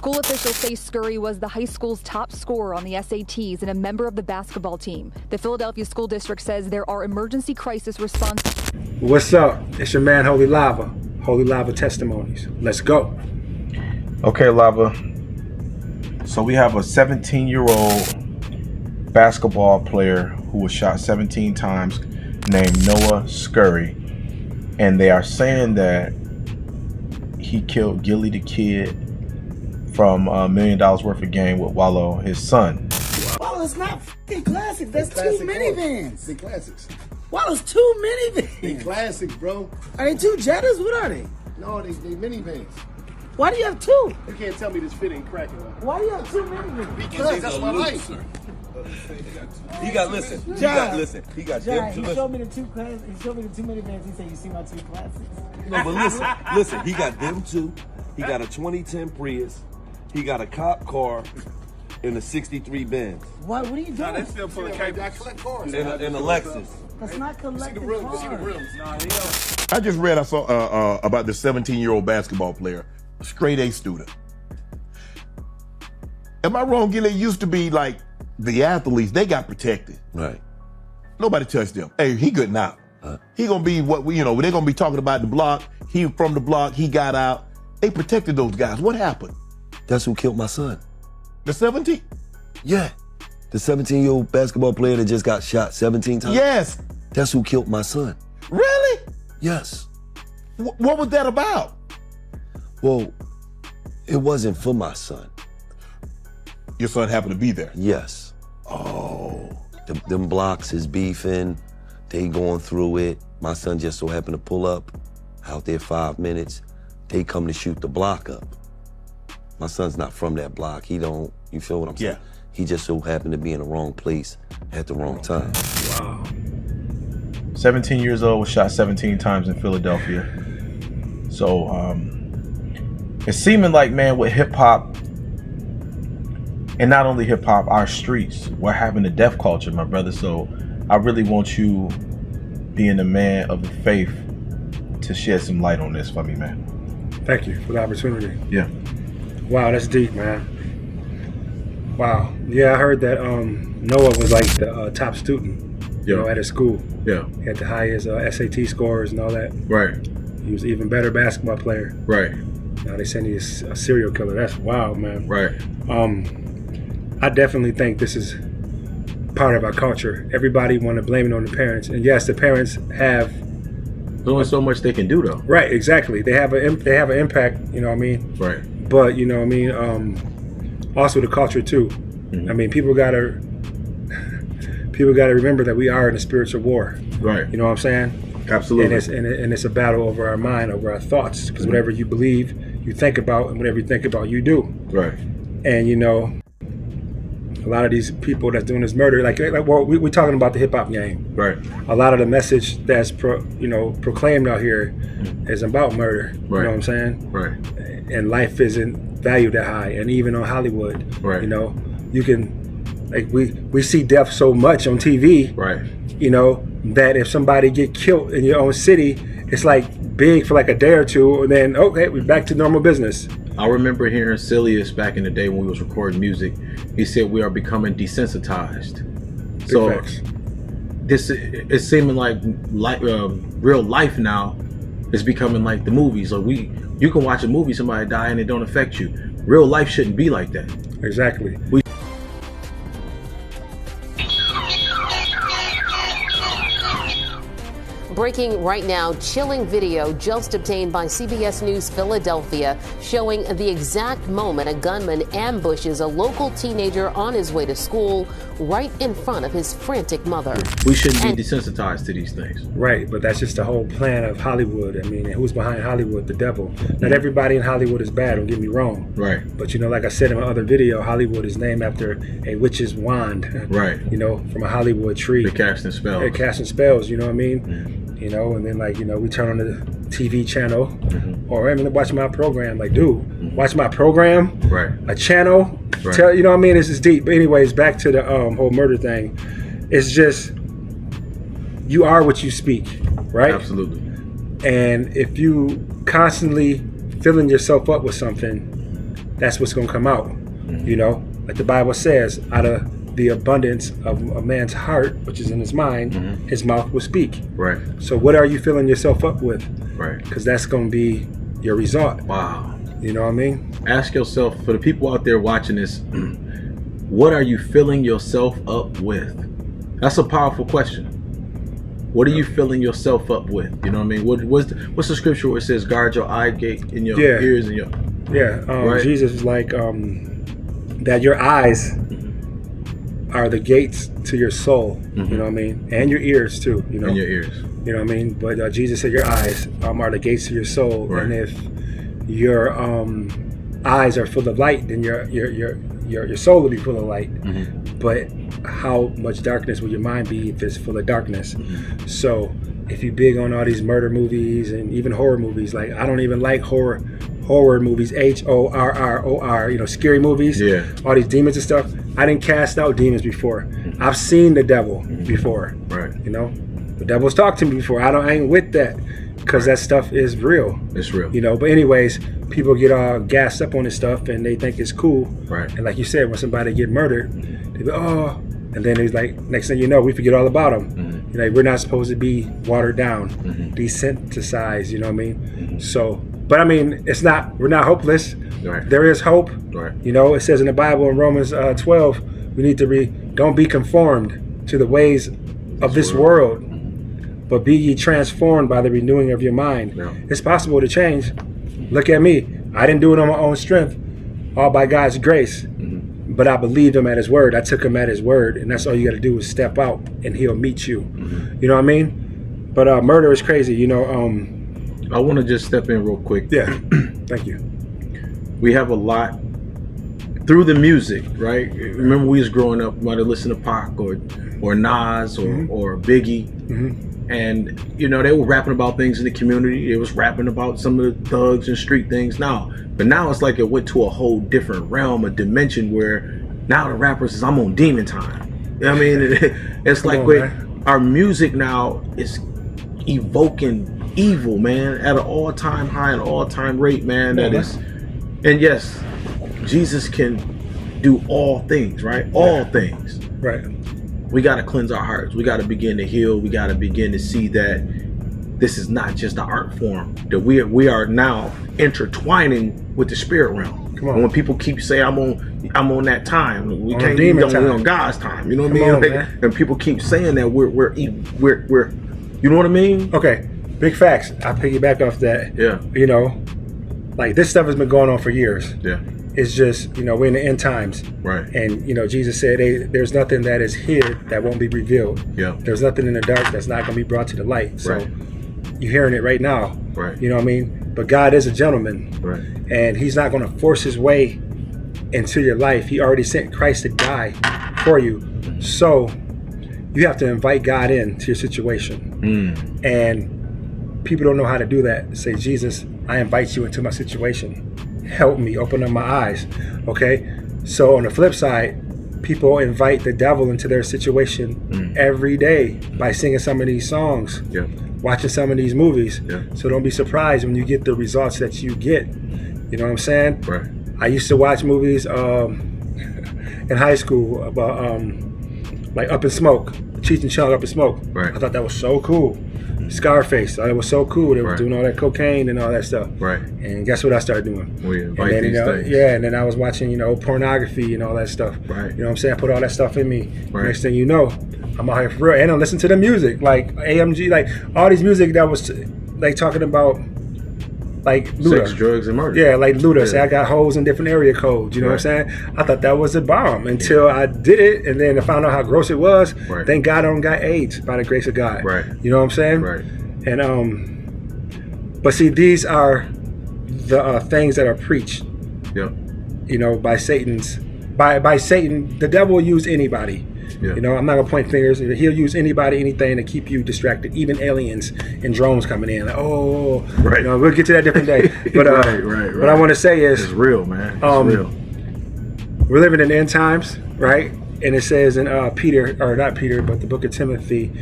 School officials say Scurry was the high school's top scorer on the SATs and a member of the basketball team. The Philadelphia School District says there are emergency crisis response. What's up? It's your man, holylava. Holylava Testimonies. Let's go. Okay, Lava. So we have a 17-year-old basketball player who was shot 17 times named Noah Scurry. And they are saying that he killed Gillie Da Kid from $1 million worth of game with Wallow, his son. Wallow's not f***ing classics. That's two minivans. They classics. Wallow's two minivans. They classics, bro. Are they two Jettas? What are they? No, they minivans. Why do you have two? You can't tell me this fit ain't cracking up. Why do you have two minivans? Because that's my life. He got listen. He got listen. He got them two. He showed me the two classics. He showed me the two minivans. He said, "You see my two classics." No, but listen. He got them two. He got a 2010 Prius. He got a cop car in a 63 Benz. What are you doing? Nah, that's still full of cables. I collect cars. In a Lexus. That's not collecting cars. See the rims. I just read, I saw about the 17-year-old basketball player, straight A student. Am I wrong, Gillie? It used to be like the athletes, they got protected. Right. Nobody touched them. Hey, he good now. He gonna be what we, they're gonna be talking about the block. He from the block, he got out. They protected those guys. What happened? That's who killed my son. The 17? Yeah. The 17-year-old basketball player that just got shot 17 times? Yes. That's who killed my son. Really? Yes. What was that about? Well, it wasn't for my son. Your son happened to be there? Yes. Oh. Them blocks is beefing. They going through it. My son just so happened to pull up out there 5 minutes. They come to shoot the block up. My son's not from that block. He don't, you feel what I'm saying? Yeah. He just so happened to be in the wrong place at the wrong time. Wow. 17 years old, was shot 17 times in Philadelphia. So it's seeming like, man, with hip hop, and not only hip hop, our streets, we're having a death culture, my brother. So I really want you, being a man of the faith, to shed some light on this for me, man. Thank you for the opportunity. Yeah. Wow, that's deep, man. Wow. Yeah, I heard that Noah was like the top student, at his school. Yeah. He had the highest SAT scores and all that. Right. He was an even better basketball player. Right. Now they saying he's a serial killer. That's wild, man. Right. I definitely think this is part of our culture. Everybody want to blame it on the parents, and yes, the parents have. There's only so much they can do, though. Right. Exactly. They have an impact. You know what I mean? Right. But you know what I mean. Also the culture too. Mm-hmm. I mean, people gotta remember that we are in a spiritual war. Right. You know what I'm saying? Absolutely. And it's a battle over our mind, over our thoughts. Because whatever you believe, you think about, and whatever you think about, you do. Right. And a lot of these people that's doing this murder, we're talking about the hip hop game. Right. A lot of the message that's proclaimed out here is about murder. Right. You know what I'm saying? Right. And life isn't valued that high. And even on Hollywood, right. You can, we see death so much on TV. Right. That if somebody get killed in your own city, it's like big for like a day or two, and then okay, we're back to normal business. I remember hearing Silius back in the day when we was recording music. He said we are becoming desensitized. So this it's seeming like real life now is becoming like the movies. Like you can watch a movie, somebody die, and it don't affect you. Real life shouldn't be like that. Exactly. Breaking right now, chilling video just obtained by CBS News Philadelphia showing the exact moment a gunman ambushes a local teenager on his way to school right in front of his frantic mother. We shouldn't be desensitized to these things. Right, but that's just the whole plan of Hollywood. I mean, who's behind Hollywood? The devil. Not everybody in Hollywood is bad, don't get me wrong. Right. But like I said in my other video, Hollywood is named after a witch's wand. Right. From a Hollywood tree. They're casting spells. They're casting spells, you know what I mean? Mm-hmm. And then we turn on the TV channel, or watch my program. Watch my program, right? A channel, right. You know what I mean? This is deep. But anyways, back to the whole murder thing. It's just you are what you speak, right? Absolutely. And if you constantly filling yourself up with something, that's what's going to come out. You know, like the Bible says, out of the abundance of a man's heart, which is in his mind, his mouth will speak. Right. So what are you filling yourself up with? Right. Because that's going to be your result. Wow. You know what I mean? Ask yourself, for the people out there watching this, what are you filling yourself up with? That's a powerful question. What are you filling yourself up with? You know what I mean? What's the scripture where it says, guard your eye gate in your ears and your... Right? Jesus is like, that your eyes are the gates to your soul. You know what I mean? And your ears too. You know? And your ears. You know what I mean? But Jesus said your eyes are the gates to your soul. Right. And if your eyes are full of light, then your soul will be full of light. But how much darkness will your mind be if it's full of darkness? So if you're big on all these murder movies and even horror movies, like I don't even like horror movies, horror, you know, scary movies, all these demons and stuff. I didn't cast out demons before. I've seen the devil before. Right. You know, the devil's talked to me before. I ain't with that, because that stuff is real. It's real. You know, but anyways, people get all gassed up on this stuff and they think it's cool. Right. And like you said, when somebody get murdered, they go, oh, and then it's like, next thing you know, we forget all about them. You know, we're not supposed to be watered down, desensitized, you know what I mean? So, but I mean, we're not hopeless. Right. There is hope. Right. You know, it says in the Bible in Romans 12, we need to don't be conformed to the ways of this world, but be ye transformed by the renewing of your mind. Yeah. It's possible to change. Look at me. I didn't do it on my own strength, all by God's grace. But I believed him at his word. I took him at his word, and that's all you got to do is step out, and he'll meet you. You know what I mean? But murder is crazy. You know. I want to just step in real quick. Yeah. Thank you. We have a lot through the music, right? Remember, we was growing up, we might have listened to Pac or Nas or Biggie, and you know, they were rapping about things in the community. They was rapping about some of the thugs and street things. But now it's like it went to a whole different realm, a dimension where now the rappers is, I'm on demon time. You know what I mean? It's like our music now is evoking evil, man, at an all-time high and all-time rate, man. And yes, Jesus can do all things, right? All things. Right. We got to cleanse our hearts. We got to begin to heal. We got to begin to see that this is not just an art form, that we are now intertwining with the spirit realm. Come on. And when people keep saying I'm on that time, we can't be on God's time. You know what I mean? And people keep saying that we're you know what I mean? Okay. Big facts. I piggyback off that. Yeah. You know, like this stuff has been going on for years. Yeah. It's just, you know, we're in the end times. Right. And, you know, Jesus said, there's nothing that is hid that won't be revealed. Yeah. There's nothing in the dark that's not going to be brought to the light. So you're hearing it right now. Right. You know what I mean? But God is a gentleman. Right. And he's not going to force his way into your life. He already sent Christ to die for you. So you have to invite God into your situation. And people don't know how to do that. Say, Jesus, I invite you into my situation. Help me, open up my eyes. Okay? So on the flip side, people invite the devil into their situation every day by singing some of these songs, watching some of these movies. So don't be surprised when you get the results that you get. You know what I'm saying? Right. I used to watch movies in high school about like Up in Smoke, Cheech and Chong, Up in Smoke. Right. I thought that was so cool. Scarface, I thought it was so cool. They were doing all that cocaine and all that stuff. Right. And guess what I started doing? We invite these things. Yeah, and then I was watching, you know, pornography and all that stuff. Right. You know what I'm saying? I put all that stuff in me. Right. Next thing you know, I'm out here for real. And I listen to the music, like AMG, like all these music that was like talking about like Luda. Sex, drugs, and murder. Yeah, like Luda. Say I got hoes in different area codes. You know what I'm saying? I thought that was a bomb until I did it, and then I found out how gross it was. Right. Thank God I don't got AIDS by the grace of God. Right. You know what I'm saying? Right. And but see, these are the things that are preached. Yep. You know, by Satan. The devil will use anybody. Yeah. You know, I'm not gonna point fingers. He'll use anybody, anything to keep you distracted. Even aliens and drones coming in. Like, right. You know, we'll get to that a different day. But right. What I want to say is, it's real, man. It's real. We're living in the end times, right? And it says in Peter, or not Peter, but the book of Timothy,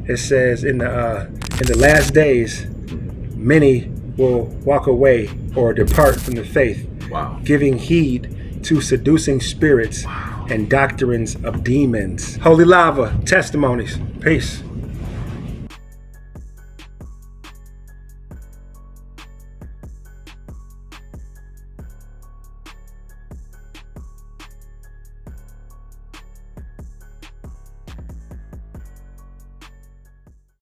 it says in the last days, many will walk away or depart from the faith, giving heed to seducing spirits and doctrines of demons. Holy Lava, testimonies. Peace.